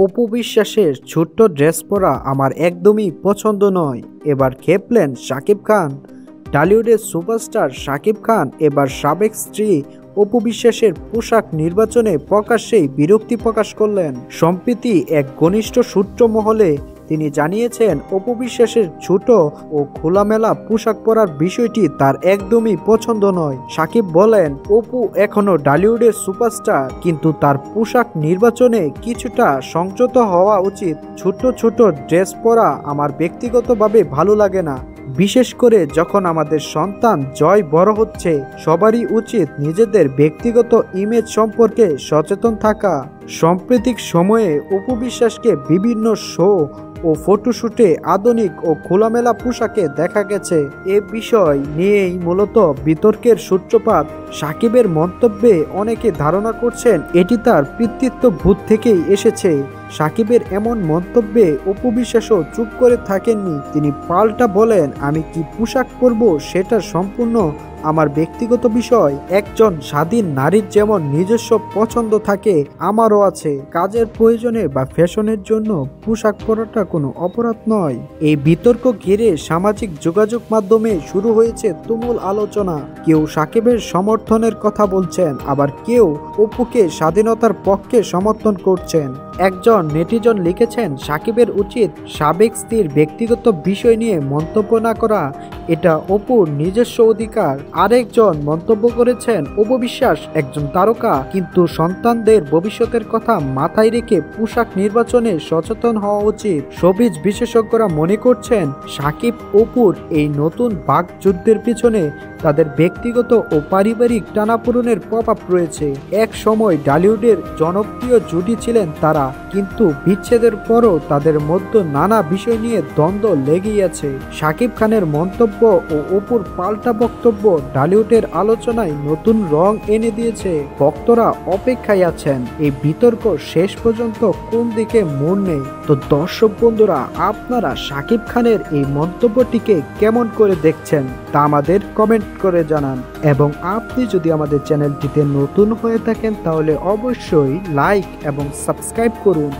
অপু বিশ্বাসের ছোট্ট ড্রেস পরা আমার একদমই পছন্দ নয়। এবার খেপলেন শাকিব খান। টলিউডের সুপারস্টার শাকিব খান এবার সাবেক স্ত্রী অপু বিশ্বাসের পোশাক নির্বাচনে প্রকাশ্যেই বিরক্তি প্রকাশ করলেন। সম্প্রতি এক ঘনিষ্ঠ সূত্র মহলে তিনি জানিয়েছেন অপু বিশ্বাসের ছোট ও খোলামেলা পোশাক পরার বিষয়টি তার একদমই পছন্দ নয়। শাকিব বলেন, অপু এখনো টলিউডের সুপারস্টার, কিন্তু তার পোশাক নির্বাচনে কিছুটা সংযত হওয়া উচিত। ছোট ছোট ড্রেস পরা আমার ব্যক্তিগতভাবে ভালো লাগে না, বিশেষ করে যখন আমাদের সন্তান জয় বড় হচ্ছে। সবারই উচিত নিজেদের ব্যক্তিগত ইমেজ সম্পর্কে সচেতন থাকা। সাম্প্রতিক সময়ে অপু বিশ্বাসকে বিভিন্ন শো ও ফটোশুটে আধুনিক ও খোলামেলা পোশাকে দেখা গেছে। এ বিষয় নিয়েই মূলত বিতর্কের সূত্রপাত। শাকিবের মন্তব্যে অনেকে ধারণা করছেন এটি তার পিতৃত্ব ভূত থেকেই এসেছে। শাকিবের এমন মন্তব্যে অপু বিশ্বাসও চুপ করে থাকেননি। তিনি পাল্টা বলেন, আমি কি পোশাক পরব সেটা সম্পূর্ণ আমার ব্যক্তিগত বিষয়। একজন স্বাধীন নারীর যেমন নিজস্ব পছন্দ থাকে, আমারও আছে। কাজের প্রয়োজনে বা ফ্যাশনের জন্য পোশাক পরাটা কোনো অপরাধ নয়। এই বিতর্ক ঘিরে সামাজিক যোগাযোগ মাধ্যমে শুরু হয়েছে তুমুল আলোচনা। কেউ শাকিবের সমর্থনের কথা বলছেন, আবার কেউ অপুকে স্বাধীনতার পক্ষে সমর্থন করছেন। একজন নেটিজন লিখেছেন, শাকিবের উচিত সাবেক স্ত্রীর ব্যক্তিগত বিষয় নিয়ে মন্তব্য না করা, এটা অপুর নিজস্ব অধিকার। আরেকজন মন্তব্য করেছেন, অপু বিশ্বাস একজন তারকা, কিন্তু সন্তানদের ভবিষ্যতের কথা মাথায় রেখে পোশাক নির্বাচনে সচেতন হওয়া উচিত। শোবিজ বিশেষজ্ঞরা মনে করছেন শাকিব অপুর এই নতুন বাকযুদ্ধের পিছনে তাদের ব্যক্তিগত ও পারিবারিক টানাপোড়েনের প্রভাব রয়েছে। এক সময় টলিউডের জনপ্রিয় জুটি ছিলেন তারা, কিন্তু বিচ্ছেদের পরও তাদের মধ্যে নানা বিষয় নিয়ে দ্বন্দ্ব লেগেই আছে। শাকিব খানের মন্তব্য ও অপুর পাল্টা বক্তব্য টলিউডের আলোচনায় নতুন রং এনে দিয়েছে। ভক্তরা অপেক্ষায় আছেন এই বিতর্ক শেষ পর্যন্ত কোন দিকে মোড় নেই। তো দর্শক বন্ধুরা, আপনারা শাকিব খানের এই মন্তব্যটিকে কেমন করে দেখছেন তা আমাদের কমেন্ট করে জানান। এবং আপনি যদি আমাদের চ্যানেলটিতে নতুন হয়ে থাকেন তাহলে অবশ্যই লাইক এবং সাবস্ক্রাইব করুন।